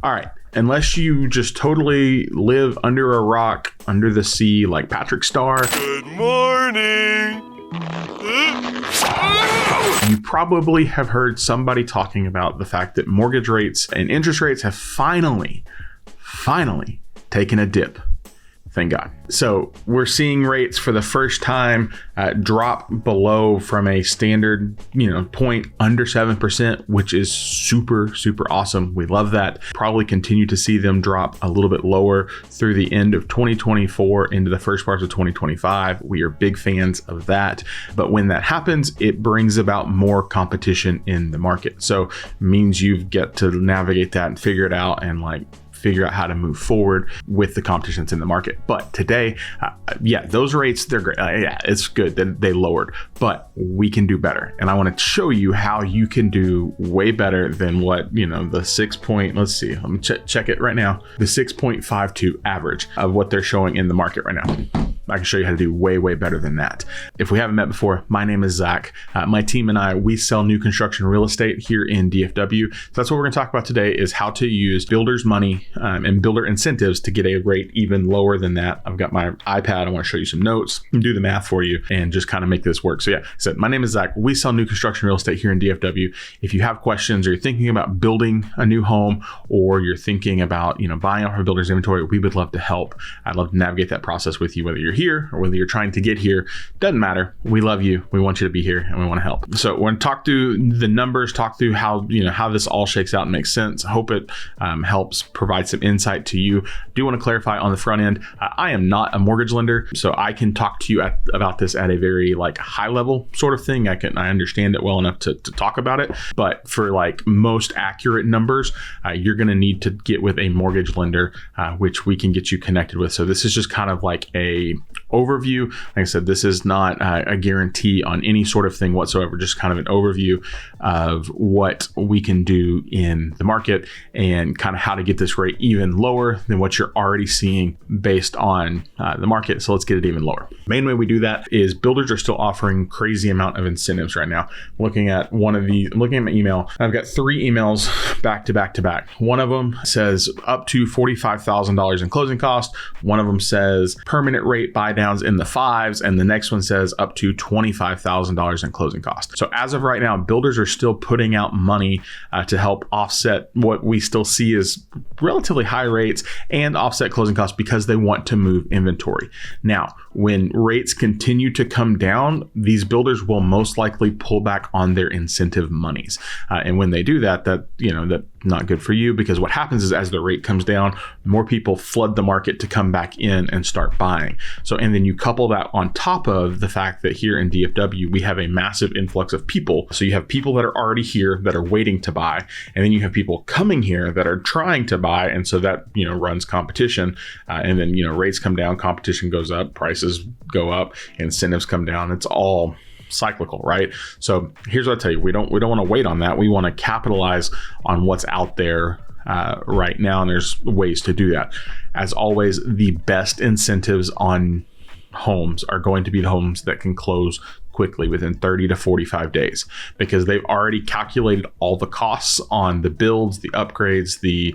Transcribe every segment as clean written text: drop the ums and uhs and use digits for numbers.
All right. Unless you just totally live under a rock, under the sea, like Patrick Star. Good morning. You probably have heard somebody talking about the fact that mortgage rates and interest rates have finally taken a dip. Thank God. So we're seeing rates for the first time drop below from a standard, point under 7%, which is super, super awesome. We love that. Probably continue to see them drop a little bit lower through the end of 2024 into the first parts of 2025. We are big fans of that. But when that happens, it brings about more competition in the market. So it means you get to navigate that and figure it out and figure out how to move forward with the competition that's in the market. But today, those rates, they're great. It's good that they lowered, but we can do better. And I want to show you how you can do way better than what, the 6 point, let's see, let me check it right now. The 6.52 average of what they're showing in the market right now. I can show you how to do way, way better than that. If we haven't met before, my name is Zach. My team and I, we sell new construction real estate here in DFW. So that's what we're going to talk about today is how to use builders' money and builder incentives to get a rate even lower than that. I've got my iPad. I want to show you some notes and do the math for you and just kind of make this work. So my name is Zach. We sell new construction real estate here in DFW. If you have questions or you're thinking about building a new home or you're thinking about, buying off a builder's inventory, we would love to help. I'd love to navigate that process with you, whether you're here or whether you're trying to get here. Doesn't matter. We love you. We want you to be here and we want to help. So we're going to talk through the numbers, talk through how this all shakes out and makes sense. I hope it helps provide some insight to you. Do want to clarify on the front end, I am not a mortgage lender, so I can talk to you about this at a very high level sort of thing. I understand it well enough to talk about it, but for most accurate numbers, you're going to need to get with a mortgage lender, which we can get you connected with. So this is just kind of a overview. Like I said, this is not a guarantee on any sort of thing whatsoever, just kind of an overview of what we can do in the market and kind of how to get this rate even lower than what you're already seeing based on the market. So let's get it even lower. Main way we do that is builders are still offering crazy amount of incentives right now. Looking at my email, I've got 3 emails back to back to back. One of them says up to $45,000 in closing cost. One of them says permanent rate buy downs in the 5s, and the next one says up to $25,000 in closing cost. So as of right now, builders are still putting out money to help offset what we still see as relatively high rates and offset closing costs because they want to move inventory. Now, when rates continue to come down, these builders will most likely pull back on their incentive monies. And when they do that, that's not good for you, because what happens is as the rate comes down, more people flood the market to come back in and start buying. So, and then you couple that on top of the fact that here in DFW, we have a massive influx of people. So you have people that are already here that are waiting to buy, and then you have people coming here that are trying to buy. And so that, runs competition. And then, rates come down, competition goes up, prices go up, incentives come down. It's all cyclical, right? So here's what I tell you, we don't want to wait on that. We want to capitalize on what's out there right now, and there's ways to do that. As always, the best incentives on homes are going to be the homes that can close quickly within 30 to 45 days, because they've already calculated all the costs on the builds, the upgrades, the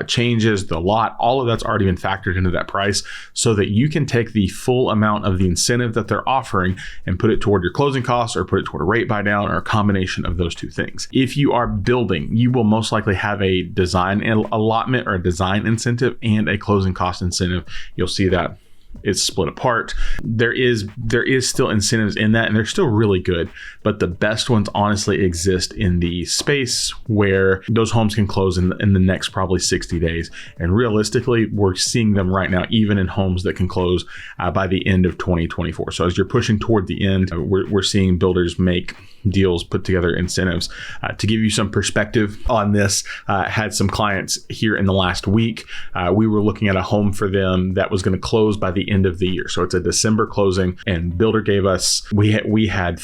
changes, the lot, all of that's already been factored into that price, so that you can take the full amount of the incentive that they're offering and put it toward your closing costs or put it toward a rate buy down or a combination of those two things. If you are building, you will most likely have a design allotment or a design incentive and a closing cost incentive. You'll see that it's split apart. There is still incentives in that, and they're still really good, but the best ones honestly exist in the space where those homes can close in the next probably 60 days. And realistically, we're seeing them right now, even in homes that can close by the end of 2024. So as you're pushing toward the end, we're seeing builders make deals, put together incentives. To give you some perspective on this, had some clients here in the last week. We were looking at a home for them that was going to close by the end of the year. So it's a December closing, and builder gave us, we got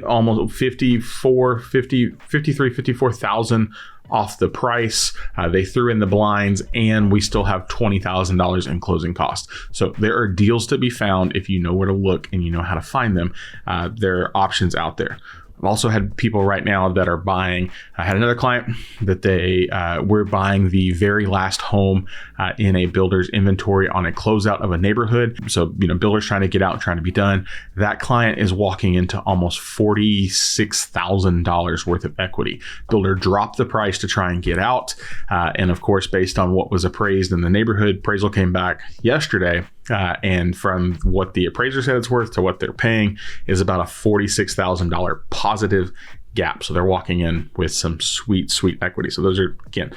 almost 54,000 off the price. They threw in the blinds, and we still have $20,000 in closing costs. So there are deals to be found if you know where to look and you know how to find them. There are options out there. I've also had people right now that are buying. I had another client that they were buying the very last home in a builder's inventory on a closeout of a neighborhood. So, builders trying to get out, trying to be done. That client is walking into almost $46,000 worth of equity. Builder dropped the price to try and get out. And of course, based on what was appraised in the neighborhood, appraisal came back yesterday. And from what the appraiser said it's worth to what they're paying is about a $46,000 positive gap. So they're walking in with some sweet equity. So those are, again,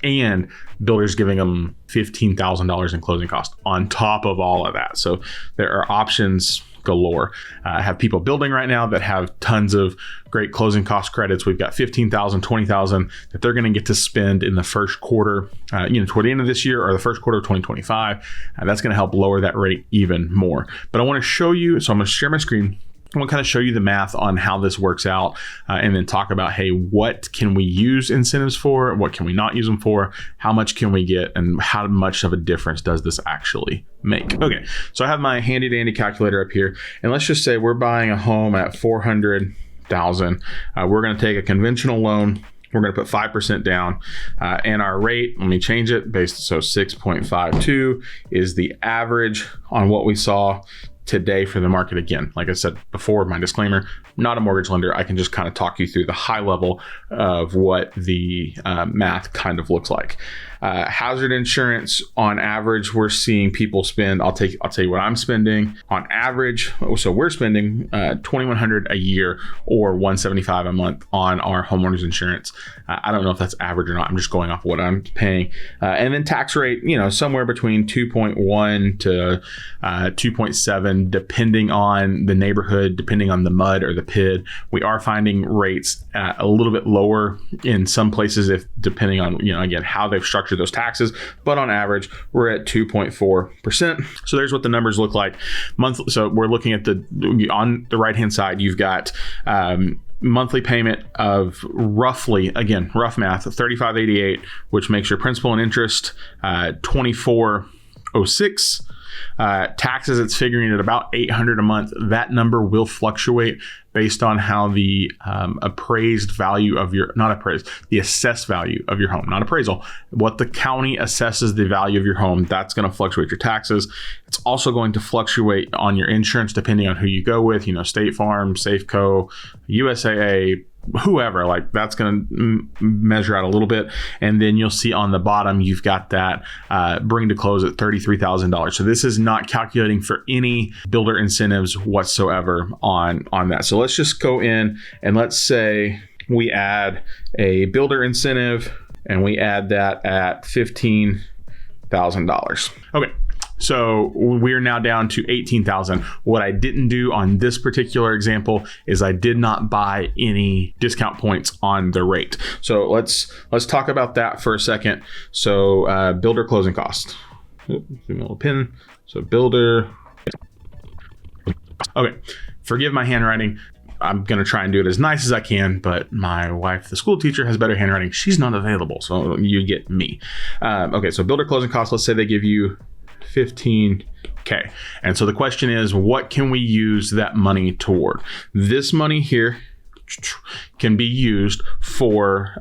and builders giving them $15,000 in closing costs on top of all of that. So there are options galore. I have people building right now that have tons of great closing cost credits. We've got $15,000, $20,000 that they're going to get to spend in the first quarter, toward the end of this year or the first quarter of 2025. That's going to help lower that rate even more. But I want to show you, so I'm going to share my screen. I want to kind of show you the math on how this works out and then talk about, hey, what can we use incentives for? What can we not use them for? How much can we get? And how much of a difference does this actually make? Okay, so I have my handy dandy calculator up here. And let's just say we're buying a home at $400,000. We're going to take a conventional loan. We're going to put 5% down and our rate, let me change it so 6.52 is the average on what we saw today for the market. Again, like I said before, my disclaimer, not a mortgage lender. I can just kind of talk you through the high level of what the math kind of looks like. Hazard insurance, on average, we're seeing people spend, I'll tell you what I'm spending on average. So we're spending $2,100 a year or $175 a month on our homeowners insurance. I don't know if that's average or not. I'm just going off what I'm paying. And then tax rate, somewhere between 2.1 to 2.7, depending on the neighborhood, depending on the mud or the PID. We are finding rates a little bit lower in some places, depending on, again, how they've structured those taxes, but on average we're at 2.4%. So there's what the numbers look like monthly. So we're looking at on the right hand side, you've got monthly payment of roughly, again, rough math, $3,588, which makes your principal and interest $2,406. Taxes, it's figuring at about $800 a month. That number will fluctuate based on how the appraised value of the assessed value of your home, not appraisal, what the county assesses the value of your home, that's going to fluctuate your taxes. It's also going to fluctuate on your insurance depending on who you go with, State Farm, Safeco, USAA, whoever, like that's going to measure out a little bit. And then you'll see on the bottom, you've got that bring to close at $33,000. So this is not calculating for any builder incentives whatsoever on that. So let's just go in and let's say we add a builder incentive and we add that at $15,000. Okay. So we're now down to $18,000. What I didn't do on this particular example is I did not buy any discount points on the rate. So let's talk about that for a second. So builder closing cost. Pin. So builder. Okay. Forgive my handwriting. I'm going to try and do it as nice as I can, but my wife, the school teacher, has better handwriting. She's not available, so you get me. Okay. So builder closing cost. Let's say they give you $15K. And so the question is, what can we use that money toward? This money here can be used for,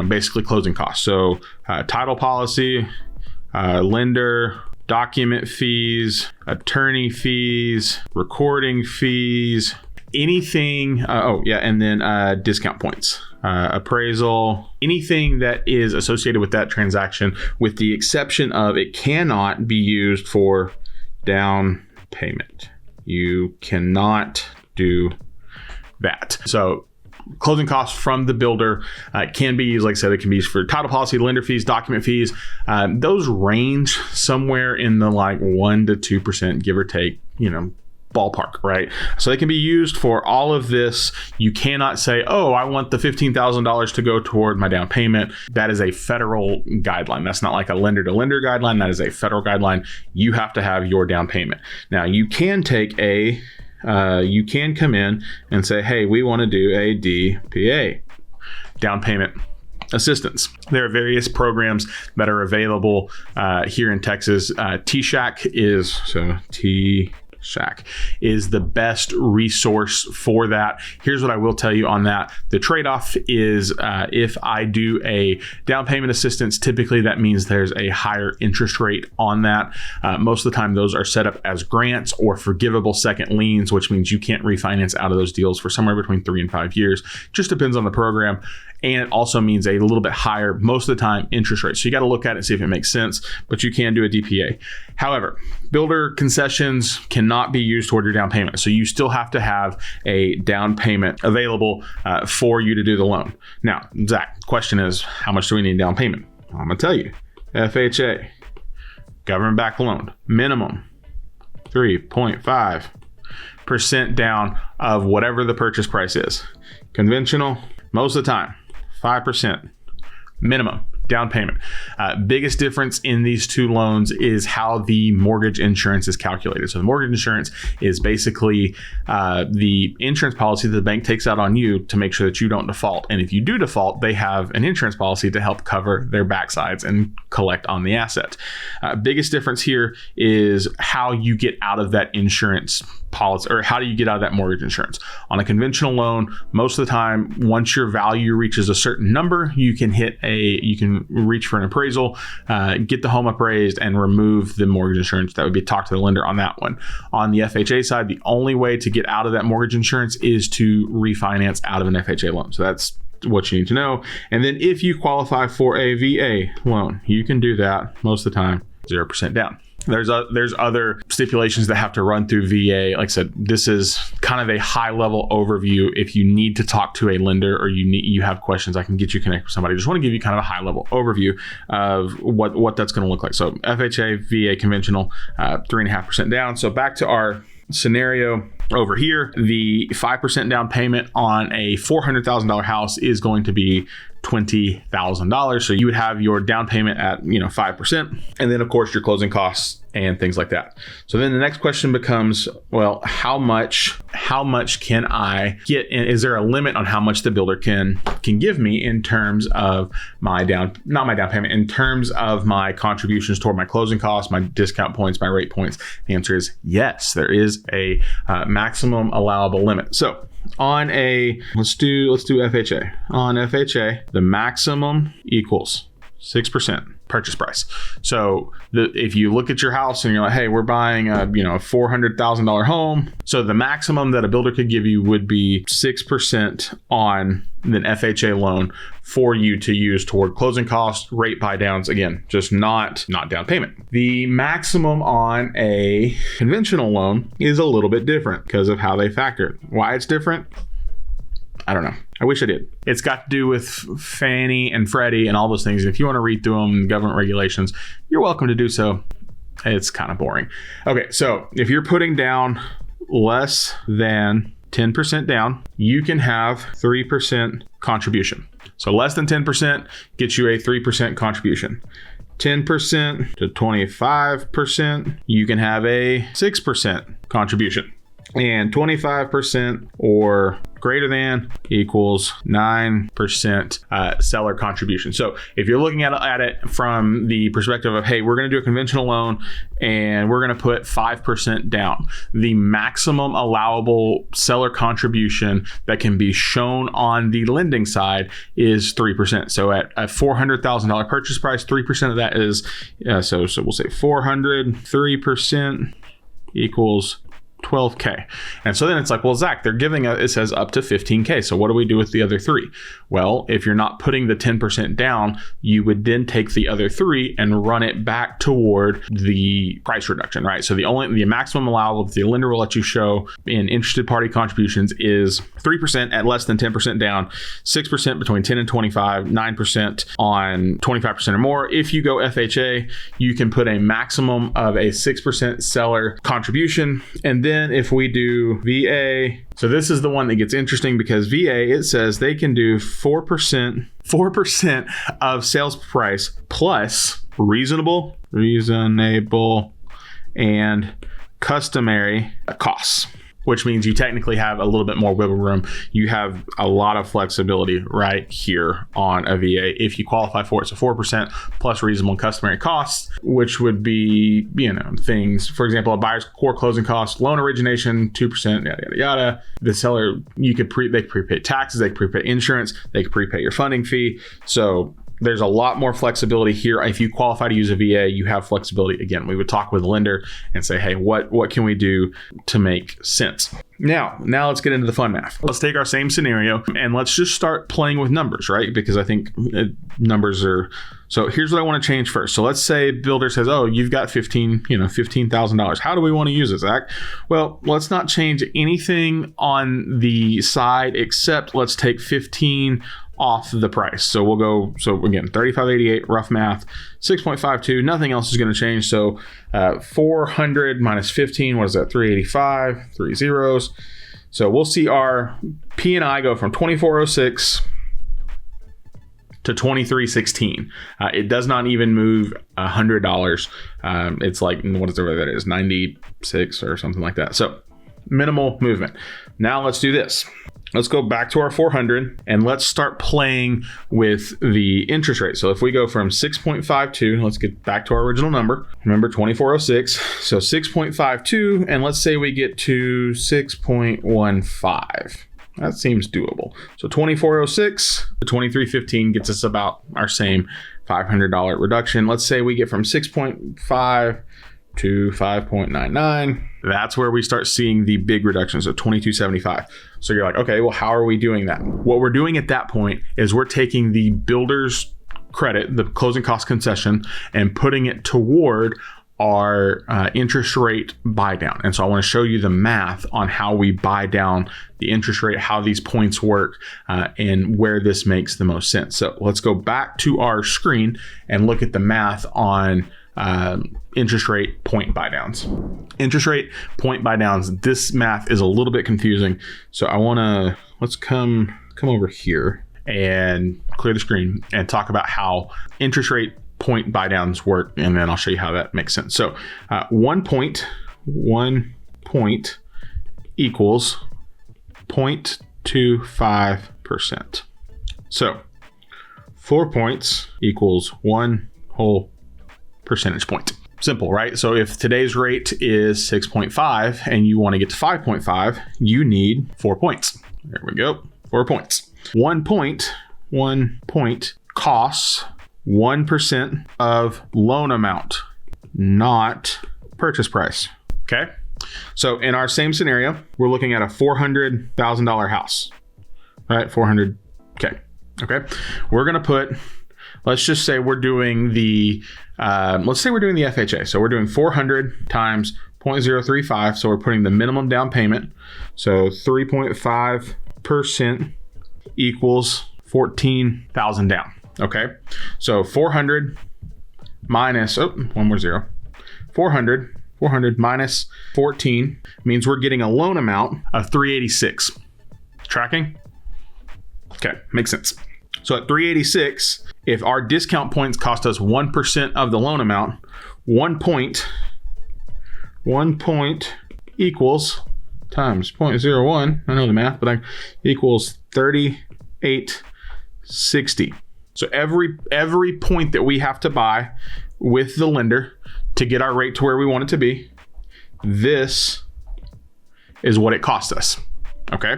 basically closing costs. So title policy, lender, document fees, attorney fees, recording fees, anything. And then discount points. Appraisal, anything that is associated with that transaction, with the exception of it cannot be used for down payment. You cannot do that. So closing costs from the builder can be used, like I said, it can be used for title policy, lender fees, document fees. Those range somewhere in the 1 to 2%, give or take, ballpark, right? So they can be used for all of this. You cannot say, I want the $15,000 to go toward my down payment. That is a federal guideline. That's not like a lender to lender guideline. That is a federal guideline. You have to have your down payment. Now you can take you can come in and say, hey, we want to do a DPA, down payment assistance. There are various programs that are available here in Texas. TSHAC is Shack is the best resource for that. Here's what I will tell you on that. The trade-off is if I do a down payment assistance, typically that means there's a higher interest rate on that. Most of the time those are set up as grants or forgivable second liens, which means you can't refinance out of those deals for somewhere between 3 and 5 years. Just depends on the program. And it also means a little bit higher, most of the time, interest rates. So you got to look at it and see if it makes sense, but you can do a DPA. However, builder concessions cannot be used toward your down payment. So you still have to have a down payment available for you to do the loan. Now, Zach, the question is, how much do we need down payment? I'm going to tell you. FHA, government-backed loan, minimum 3.5% down of whatever the purchase price is. Conventional, most of the time, 5% minimum down payment. Biggest difference in these two loans is how the mortgage insurance is calculated. So the mortgage insurance is basically the insurance policy that the bank takes out on you to make sure that you don't default. And if you do default, they have an insurance policy to help cover their backsides and collect on the asset. Biggest difference here is how you get out of that insurance policy, or how do you get out of that mortgage insurance. On a conventional loan, most of the time, once your value reaches a certain number, you can reach for an appraisal, get the home appraised, and remove the mortgage insurance. That would be talk to the lender on that one. On the FHA side, the only way to get out of that mortgage insurance is to refinance out of an FHA loan. So that's what you need to know. And then if you qualify for a VA loan, you can do that most of the time, 0% down. There's other stipulations that have to run through VA. Like I said, this is kind of a high level overview. If you need to talk to a lender or you have questions, I can get you connected with somebody. I just want to give you kind of a high level overview of what that's going to look like. So FHA, VA, conventional, 3.5% down. So back to our scenario over here, the 5% down payment on a $400,000 house is going to be $20,000. So you would have your down payment at 5%, and then of course your closing costs and things like that. So then the next question becomes, well, how much can I get? And is there a limit on how much the builder can give me in terms of not my down payment, in terms of my contributions toward my closing costs, my discount points, my rate points? The answer is yes. There is a maximum allowable limit. So on let's do FHA. On FHA, the maximum equals 6% purchase price. So if you look at your house and you're like, hey, we're buying a $400,000 home. So the maximum that a builder could give you would be 6% on an FHA loan for you to use toward closing costs, rate buy downs. Again, just not down payment. The maximum on a conventional loan is a little bit different because of how they factor it. Why it's different? I don't know. I wish I did. It's got to do with Fannie and Freddie and all those things. And if you want to read through them, government regulations, you're welcome to do so. It's kind of boring. Okay, so if you're putting down less than 10% down, you can have 3% contribution. So less than 10% gets you a 3% contribution. 10% to 25%, you can have a 6% contribution. And 25% or greater than equals 9% seller contribution. So if you're looking at it from the perspective of, hey, we're going to do a conventional loan and we're going to put 5% down, the maximum allowable seller contribution that can be shown on the lending side is 3%. So at a $400,000 purchase price, 3% of that is, so we'll say 3% equals $12K. And so then it's like, well, Zach, they're giving it says up to $15K. So what do we do with the other 3? Well, if you're not putting the 10% down, you would then take the other 3 and run it back toward the price reduction, right? So the maximum allowable that the lender will let you show in interested party contributions is 3% at less than 10% down, 6% between 10 and 25, 9% on 25% or more. If you go FHA, you can put a maximum of a 6% seller contribution. And then if we do VA, so this is the one that gets interesting because VA, it says they can do 4% of sales price plus reasonable and customary costs. which means you technically have a little bit more wiggle room. You have a lot of flexibility right here on a VA. If you qualify for it, it's a 4% plus reasonable and customary costs, which would be, things, for example, a buyer's core closing costs, loan origination, 2%, yada, yada, yada. The seller, they could prepay taxes, they could prepay insurance, they could prepay your funding fee. So there's a lot more flexibility here. If you qualify to use a VA, you have flexibility. Again, we would talk with the lender and say, hey, what can we do to make sense? Now let's get into the fun math. Let's take our same scenario and let's just start playing with numbers, right? Because I think numbers are... So here's what I want to change first. So let's say builder says, oh, you've got $15,000. How do we want to use it, Zach? Well, let's not change anything on the side except let's take 15 off the price. So we'll go, again, 3588, rough math, 6.52, nothing else is going to change. So 400 minus 15, what is that? 385, 3 zeros. So we'll see our P&I go from 2406 to 2316. It does not even move $100. It's like, what is that is, 96 or something like that. So minimal movement. Now let's do this. Let's go back to our 400 and let's start playing with the interest rate. So if we go from 6.52, let's get back to our original number. Remember 2406. So 6.52, and let's say we get to 6.15. That seems doable. So 2406 to 2315 gets us about our same $500 reduction. Let's say we get from 6.5 to 5.99. That's where we start seeing the big reductions of 2275. So you're like, okay, well, how are we doing that? What we're doing at that point is we're taking the builder's credit, the closing cost concession, and putting it toward our interest rate buy down. And so I want to show you the math on how we buy down the interest rate, how these points work, and where this makes the most sense. So let's go back to our screen and look at the math on interest rate point buy downs. Interest rate point buy downs. This math is a little bit confusing. So let's come over here and clear the screen and talk about how interest rate point buy downs work. And then I'll show you how that makes sense. So 1 point equals 0.25%. So 4 points equals 1 whole percentage point. Simple, right? So if today's rate is 6.5 and you want to get to 5.5, you need 4 points. There we go. 4 points. 1 point costs 1% of loan amount, not purchase price. Okay. So in our same scenario, we're looking at a $400,000 house, right? 400K. Okay. We're going to put, let's just say we're doing the FHA. So we're doing 400 times 0.035. So we're putting the minimum down payment. So 3.5% equals 14,000 down. Okay. So 400 minus, one more zero. 400 minus 14 means we're getting a loan amount of 386. Tracking? Okay. Makes sense. So at 386, if our discount points cost us 1% of the loan amount, 1 point equals times 0.01. I know the math, but equals 3860. So every point that we have to buy with the lender to get our rate to where we want it to be, this is what it costs us. Okay.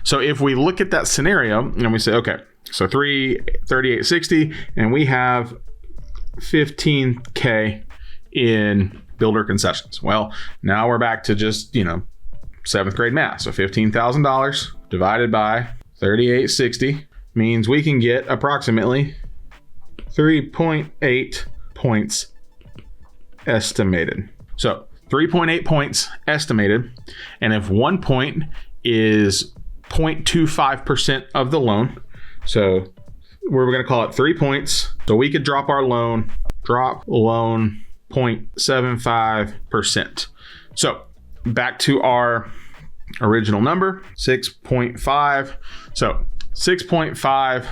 So if we look at that scenario and we say, okay, so 3860, and we have 15K in builder concessions. Well, now we're back to just, 7th grade math. So $15,000 divided by 3860 means we can get approximately 3.8 points estimated. So 3.8 points estimated. And if 1 point is 0.25% of the loan, so we're going to call it 3 points. So we could drop loan 0.75%. So back to our original number, 6.5. So 6.5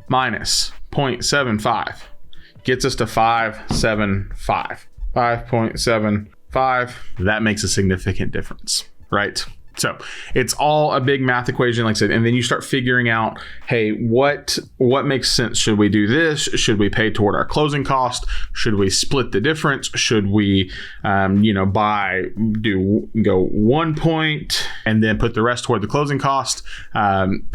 minus 0.75 gets us to 5.75. 5.75. That makes a significant difference. right? So it's all a big math equation, like I said, and then you start figuring out, hey, what makes sense? Should we do this? Should we pay toward our closing cost? Should we split the difference? Should we, go 1 point and then put the rest toward the closing cost?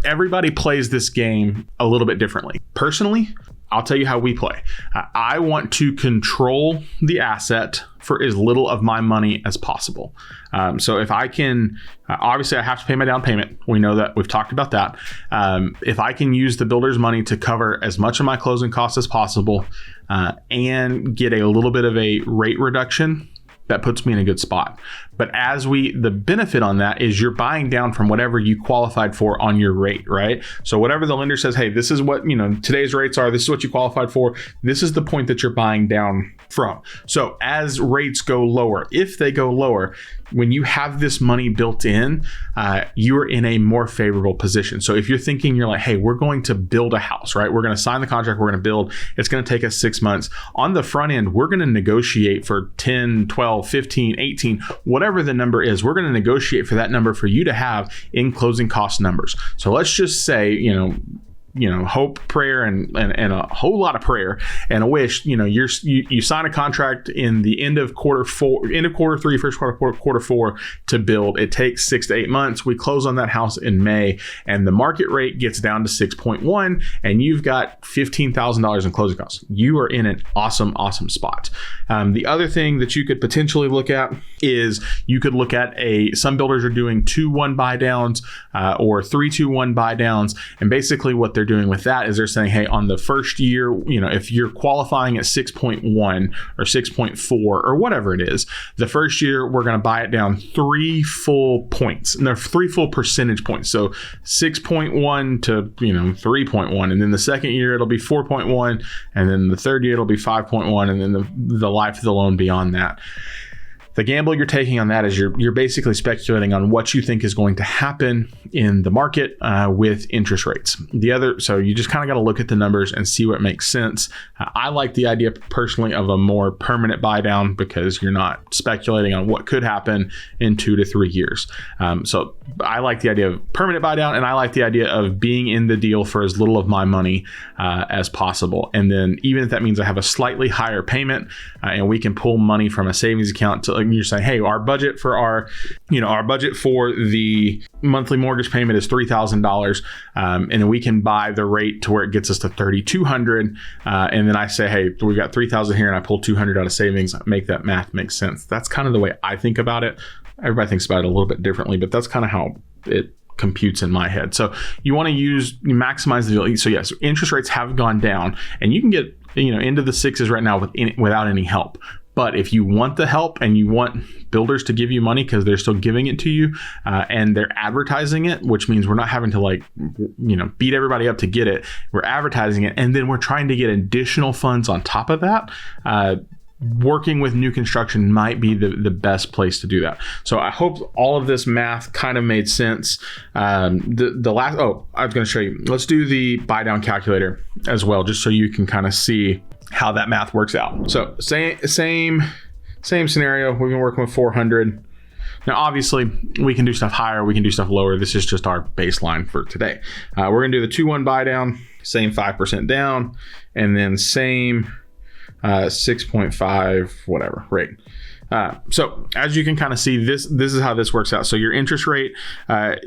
Everybody plays this game a little bit differently. Personally, I'll tell you how we play. I want to control the asset for as little of my money as possible. So if I can, obviously I have to pay my down payment. We know that, we've talked about that. If I can use the builder's money to cover as much of my closing costs as possible and get a little bit of a rate reduction, that puts me in a good spot. But the benefit on that is you're buying down from whatever you qualified for on your rate, right? So whatever the lender says, hey, this is what, today's rates are, this is what you qualified for, this is the point that you're buying down from. So as rates go lower, if they go lower, when you have this money built in, you're in a more favorable position. So if you're thinking, you're like, hey, we're going to build a house, right? We're going to sign the contract, we're going to build, it's going to take us 6 months. On the front end, we're going to negotiate for 10, 12, 15, 18, whatever the number is, we're going to negotiate for that number for you to have in closing cost numbers. So let's just say, hope, prayer, and a whole lot of prayer and a wish. You sign a contract in the end of quarter three, first quarter four to build. It takes 6 to 8 months. We close on that house in May, and the market rate gets down to 6.1, and you've got $15,000 in closing costs. You are in an awesome spot. The other thing that you could potentially look at is you could look at some builders are doing 2-1 buy downs or 3-2-1 buy downs, and basically what they're doing with that is they're saying, hey, on the first year, if you're qualifying at 6.1 or 6.4 or whatever it is, the first year we're going to buy it down 3 full points, and 3 full percentage points. So 6.1 to 3.1, and then the second year it'll be 4.1, and then the third year it'll be 5.1, and then the life of the loan beyond that. The gamble you're taking on that is you're basically speculating on what you think is going to happen in the market with interest rates. So you just kind of got to look at the numbers and see what makes sense. I like the idea personally of a more permanent buy down because you're not speculating on what could happen in 2 to 3 years. So I like the idea of permanent buy down, and I like the idea of being in the deal for as little of my money as possible. And then even if that means I have a slightly higher payment and we can pull money from a savings account to, you're saying, hey, our budget for our budget for the monthly mortgage payment is $3,000, and then we can buy the rate to where it gets us to $3,200, and then I say, hey, we've got $3,000 here, and I pull $200 out of savings. Make that math make sense. That's kind of the way I think about it. Everybody thinks about it a little bit differently, but that's kind of how it computes in my head. So you want to maximize the deal. So yes, interest rates have gone down, and you can get into the 6s right now without any help. But if you want the help and you want builders to give you money because they're still giving it to you and they're advertising it, which means we're not having to beat everybody up to get it. We're advertising it, and then we're trying to get additional funds on top of that. Working with new construction might be the best place to do that. So I hope all of this math kind of made sense. I was going to show you. Let's do the buy down calculator as well, just so you can kind of see how that math works out. So same scenario. We've been working with 400. Now, obviously, we can do stuff higher. We can do stuff lower. This is just our baseline for today. We're going to do the 2-1 buy down, same 5% down, and then same 6.5 whatever rate. So as you can kind of see, this is how this works out. So your interest rate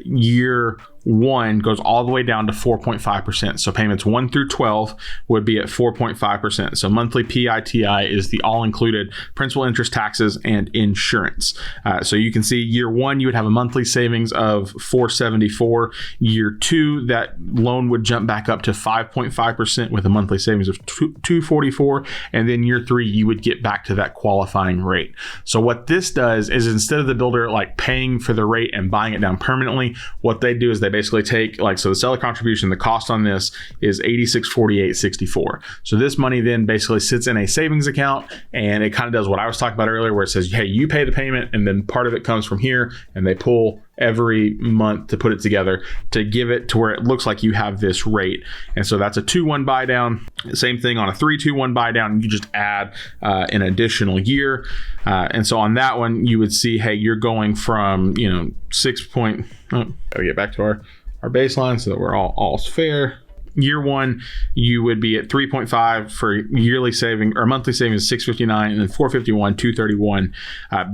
year 1 goes all the way down to 4.5%. So payments 1 through 12 would be at 4.5%. So monthly PITI is the all-included principal, interest, taxes, and insurance. So you can see year 1, you would have a monthly savings of $474. Year 2, that loan would jump back up to 5.5% with a monthly savings of $244. And then year 3, you would get back to that qualifying rate. So what this does is instead of the builder paying for the rate and buying it down permanently, what they do is they basically take so the seller contribution, the cost on this is $8648.64. So this money then basically sits in a savings account, and it kind of does what I was talking about earlier, where it says, hey, you pay the payment, and then part of it comes from here, and they pull every month to put it together to give it to where it looks like you have this rate. And so that's a 2-1 buy down. Same thing on a 3-2-1 buy down. You just add an additional year. And so on that one, you would see, hey, you're going from, gotta get back to our baseline so that we're all's fair. Year one, you would be at 3.5 for yearly saving or monthly savings, 659, and then 451, 231.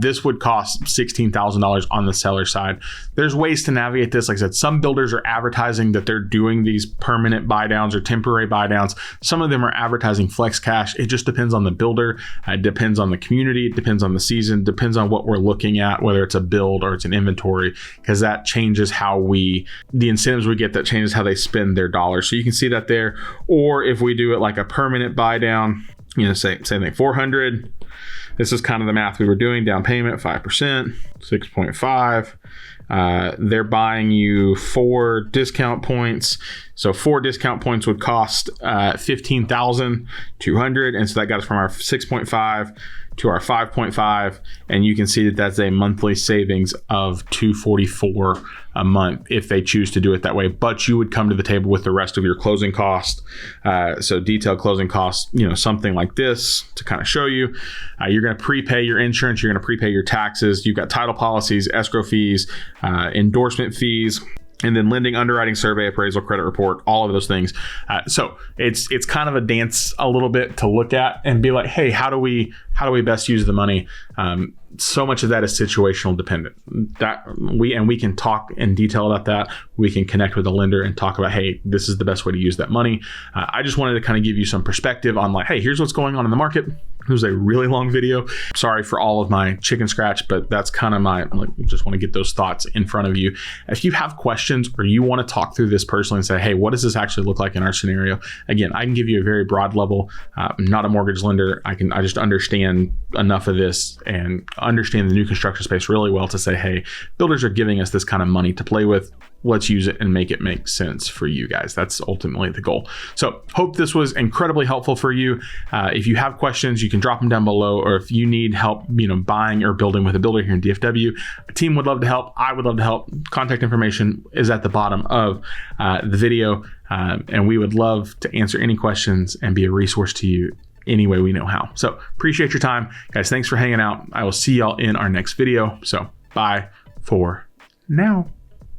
This would cost $16,000 on the seller side. There's ways to navigate this. Like I said, some builders are advertising that they're doing these permanent buy downs or temporary buy downs. Some of them are advertising flex cash. It just depends on the builder. It depends on the community. It depends on the season. Depends on what we're looking at, whether it's a build or it's an inventory, because that changes the incentives we get. That changes how they spend their dollars. So you can see that there. Or if we do it like a permanent buy down, same thing, 400. This is kind of the math we were doing. Down payment 5%, 6.5. They're buying you 4 discount points. So 4 discount points would cost $15,200, and so that got us from our 6.5 to our 5.5, and you can see that that's a monthly savings of $244 a month if they choose to do it that way. But you would come to the table with the rest of your closing cost. So detailed closing costs, something like this to kind of show you. You're going to prepay your insurance. You're going to prepay your taxes. You've got title policies, escrow fees, endorsement fees, and then lending, underwriting, survey, appraisal, credit report, all of those things. So it's kind of a dance a little bit to look at and be like, hey, how do we best use the money? So much of that is situational dependent. We can talk in detail about that. We can connect with the lender and talk about, hey, this is the best way to use that money. I just wanted to kind of give you some perspective on like, hey, here's what's going on in the market. It was a really long video. Sorry for all of my chicken scratch, but that's kind of just want to get those thoughts in front of you. If you have questions or you want to talk through this personally and say, hey, what does this actually look like in our scenario? Again, I can give you a very broad level. I'm not a mortgage lender. I just understand enough of this and understand the new construction space really well to say, hey, builders are giving us this kind of money to play with. Let's use it and make it make sense for you guys. That's ultimately the goal. So hope this was incredibly helpful for you. If you have questions, you can drop them down below, or if you need help, buying or building with a builder here in DFW, a team would love to help. I would love to help. Contact information is at the bottom of the video. And we would love to answer any questions and be a resource to you any way we know how. So appreciate your time, guys. Thanks for hanging out. I will see y'all in our next video. So bye for now.